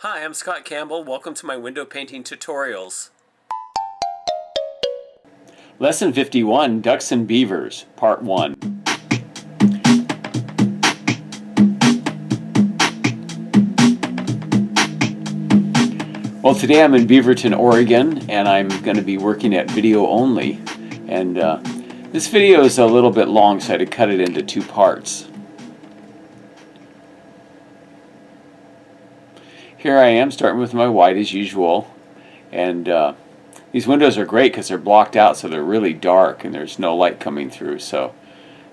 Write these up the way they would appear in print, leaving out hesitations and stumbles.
Hi, I'm Scott Campbell. Welcome to my window painting tutorials. Lesson 51, Ducks and Beavers, Part 1. Well, today I'm in Beaverton, Oregon, and I'm going to be working at video only. And this video is a little bit long, so I had to cut it into two parts. Here I am, starting with my white as usual. And these windows are great because they're blocked out, so they're really dark and there's no light coming through, so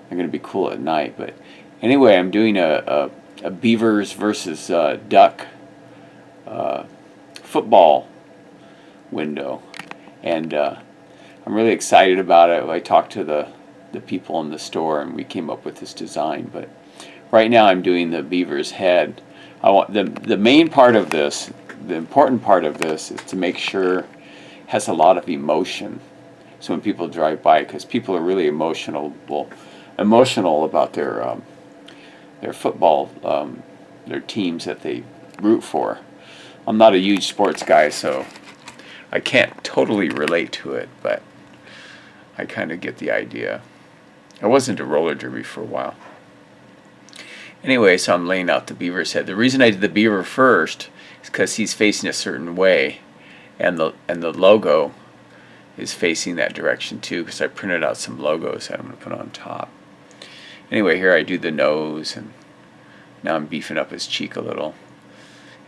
they're going to be cool at night. But anyway, I'm doing a Beavers versus Duck football window, and I'm really excited about it. I talked to the people in the store and we came up with this design, but right now I'm doing the Beaver's head. I want the main part of this, the important part of this, is to make sure it has a lot of emotion. So when people drive by, because people are really emotional about their football, their teams that they root for. I'm not a huge sports guy, so I can't totally relate to it, but I kind of get the idea. I was into roller derby for a while. Anyway, so I'm laying out the beaver's head. The reason I did the beaver first is because he's facing a certain way, and the logo is facing that direction too, because I printed out some logos that I'm going to put on top. Anyway, here I do the nose, and now I'm beefing up his cheek a little.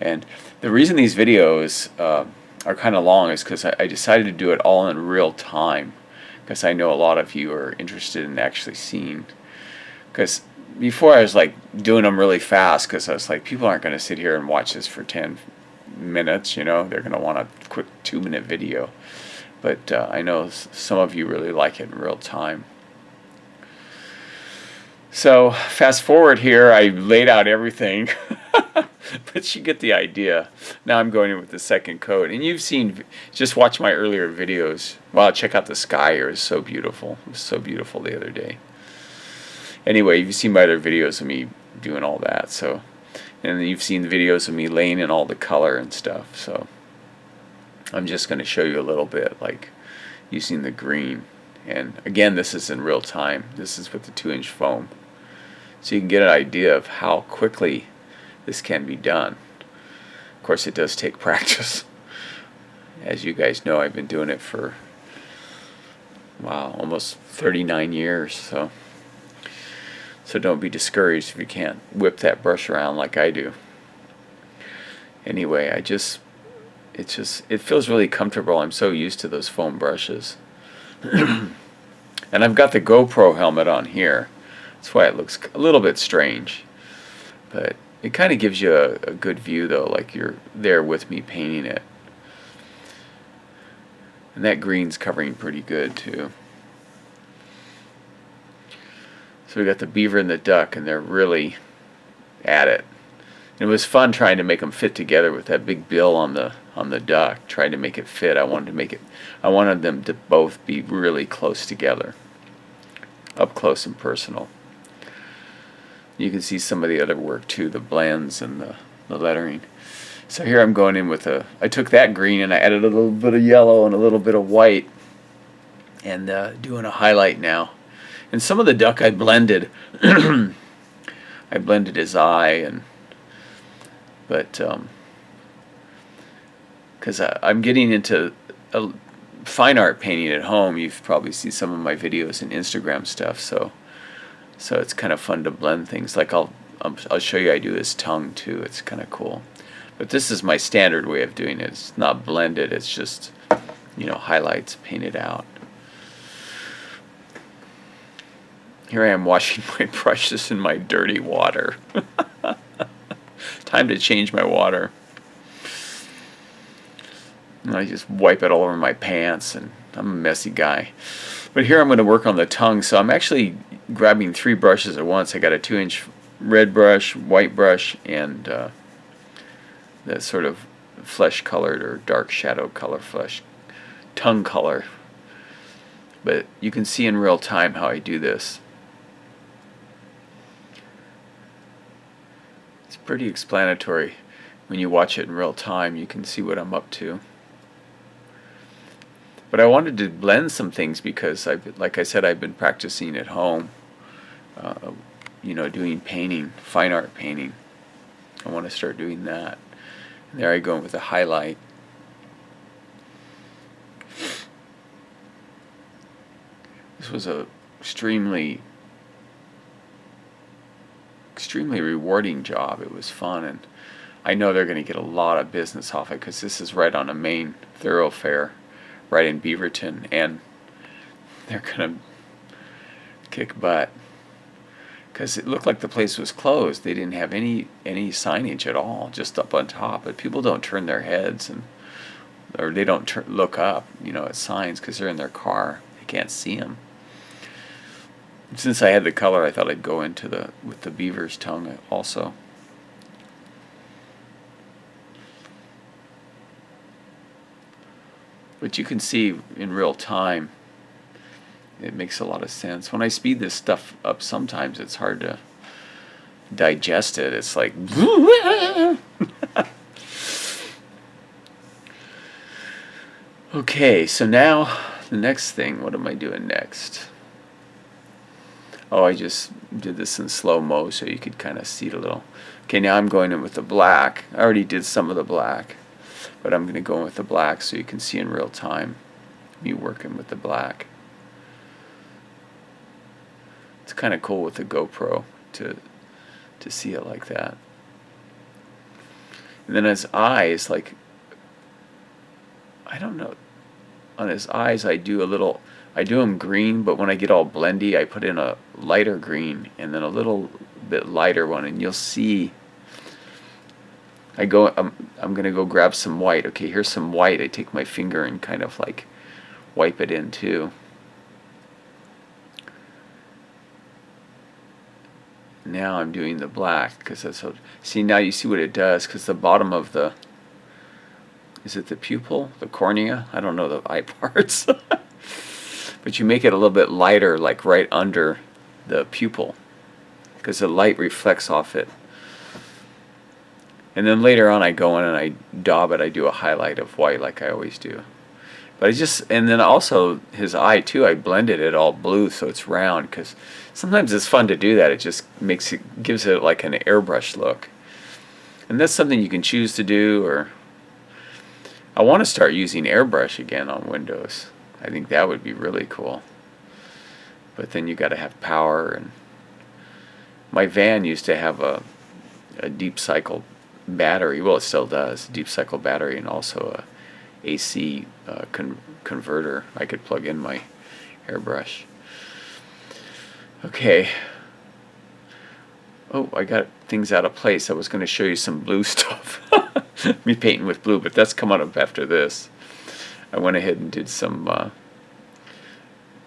And the reason these videos are kind of long is because I decided to do it all in real time, because I know a lot of you are interested in actually seeing. Because before I was like doing them really fast, because I was like, people aren't going to sit here and watch this for 10 minutes, you know, they're going to want a quick 2-minute video. But I know some of you really like it in real time. So fast forward here, I laid out everything, but you get the idea. Now I'm going in with the second coat, and you've seen, just watch my earlier videos. Wow, check out the sky here, it's so beautiful. It was so beautiful the other day. Anyway, you've seen my other videos of me doing all that, so, and then you've seen the videos of me laying in all the color and stuff, so I'm just going to show you a little bit, like using the green. And again, this is in real time. This is with the 2-inch foam, so you can get an idea of how quickly this can be done. Of course, it does take practice. As you guys know, I've been doing it for, wow, almost 39 years, so don't be discouraged if you can't whip that brush around like I do. Anyway, it feels really comfortable. I'm so used to those foam brushes. And I've got the GoPro helmet on here. That's why it looks a little bit strange. But it kind of gives you a good view, though, like you're there with me painting it. And that green's covering pretty good, too. So we got the beaver and the duck, and they're really at it. And it was fun trying to make them fit together with that big bill on the duck, trying to make it fit. I wanted them to both be really close together, up close and personal. You can see some of the other work too, the blends and the lettering. So here I'm going in with I took that green and I added a little bit of yellow and a little bit of white, and doing a highlight now. And some of the duck I blended. I blended his eye, but because I'm getting into fine art painting at home. You've probably seen some of my videos and Instagram stuff, so it's kind of fun to blend things. Like I'll show you I do his tongue too. It's kind of cool. But this is my standard way of doing it. It's not blended. It's just, you know, highlights painted out. Here I am washing my brushes in my dirty water. Time to change my water. And I just wipe it all over my pants, and I'm a messy guy. But here I'm going to work on the tongue, so I'm actually grabbing 3 brushes at once. I got a 2-inch red brush, white brush, and that sort of flesh colored or dark shadow color flesh tongue color. But you can see in real time how I do this. It's pretty explanatory. when you watch it in real time, you can see what I'm up to. But I wanted to blend some things because, like I said, I've been practicing at home, doing painting, fine art painting. I want to start doing that. And there I go with a highlight. This was a extremely rewarding job. It was fun, and I know they're going to get a lot of business off it because this is right on a main thoroughfare, right in Beaverton, and they're going to kick butt because it looked like the place was closed. They didn't have any signage at all, just up on top. But people don't turn their heads or they don't look up, at signs because they're in their car. They can't see them. Since I had the color, I thought I'd go into with the beaver's tongue also. But you can see in real time, it makes a lot of sense. When I speed this stuff up, sometimes it's hard to digest it. It's like okay, so now the next thing, what am I doing next? Oh, I just did this in slow-mo so you could kind of see it a little. Okay, now I'm going in with the black. I already did some of the black, but I'm going to go in with the black so you can see in real time me working with the black. It's kind of cool with the GoPro to see it like that. And then his eyes, like, I don't know, on his eyes I do them green, but when I get all blendy, I put in a lighter green and then a little bit lighter one, and you'll see. I'm gonna go grab some white. Okay, here's some white. I take my finger and kind of like wipe it in too. Now I'm doing the black because that's what. See, now you see what it does, because the bottom of the. Is it the pupil, the cornea? I don't know the eye parts. But you make it a little bit lighter, like right under the pupil, because the light reflects off it. And then later on I go in and I daub it. I do a highlight of white like I always do. But and then also his eye too, I blended it all blue so it's round, because sometimes it's fun to do that. It just gives it like an airbrush look. And that's something you can choose to do, or I want to start using airbrush again on Windows. I think that would be really cool. But then you got to have power, and my van used to have a deep cycle battery. Well, it still does, deep cycle battery, and also a AC converter. I could plug in my airbrush. Okay. Oh, I got things out of place. I was going to show you some blue stuff. Me painting with blue, but that's coming up after this. I went ahead and did some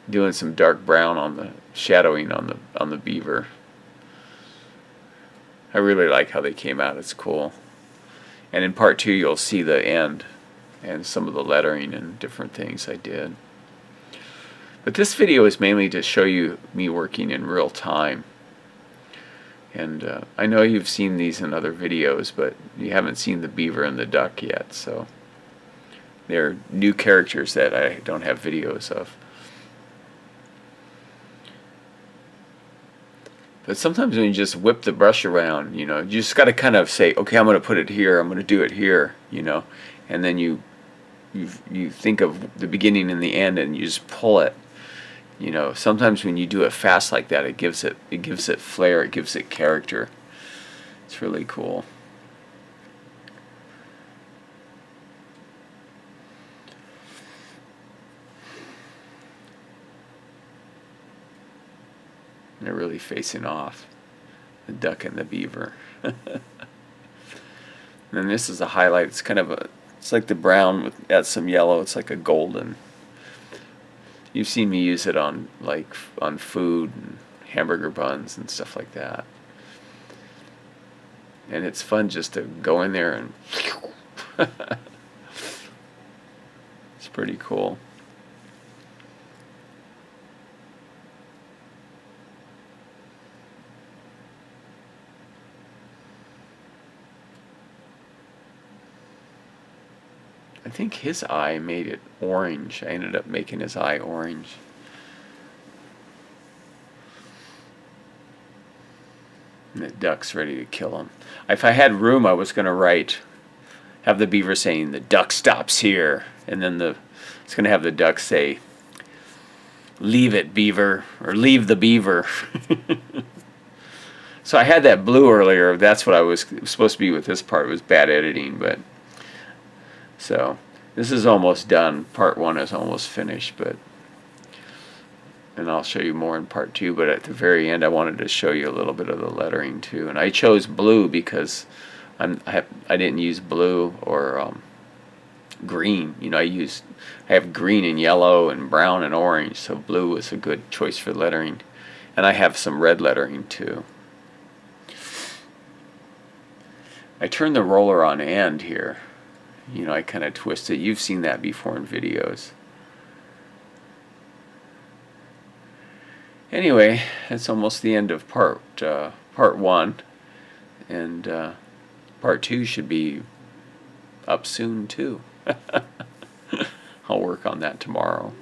doing some dark brown on the shadowing on the beaver. I really like how they came out. It's cool. And in part 2 you'll see the end and some of the lettering and different things I did. But this video is mainly to show you me working in real time. And I know you've seen these in other videos, but you haven't seen the beaver and the duck yet, so they're new characters that I don't have videos of. But sometimes when you just whip the brush around, you just got to kind of say, okay, I'm going to put it here, I'm going to do it here, and then you think of the beginning and the end, and you just pull it. Sometimes when you do it fast like that, it gives it flair, it gives it character. It's really cool. And they're really facing off, the duck and the beaver. And then this is a highlight. It's kind of it's like the brown with add some yellow. It's like a golden. You've seen me use it on food and hamburger buns and stuff like that. And it's fun just to go in there and it's pretty cool. I think his eye made it orange. I ended up making his eye orange. And the duck's ready to kill him. If I had room, I was going to have the beaver saying, "The duck stops here," and then it's going to have the duck say, "Leave it, beaver," or "Leave the beaver." So I had that blue earlier. That's what I was supposed to be with this part. It was bad editing, but so this is almost done. Part 1 is almost finished, and I'll show you more in part 2. But at the very end, I wanted to show you a little bit of the lettering too. And I chose blue because I didn't use blue or green. You know, I have green and yellow and brown and orange, so blue was a good choice for lettering. And I have some red lettering too. I turned the roller on end here. You know, I kind of twist it. You've seen that before in videos. Anyway, that's almost the end of part 1, and part 2 should be up soon too. I'll work on that tomorrow.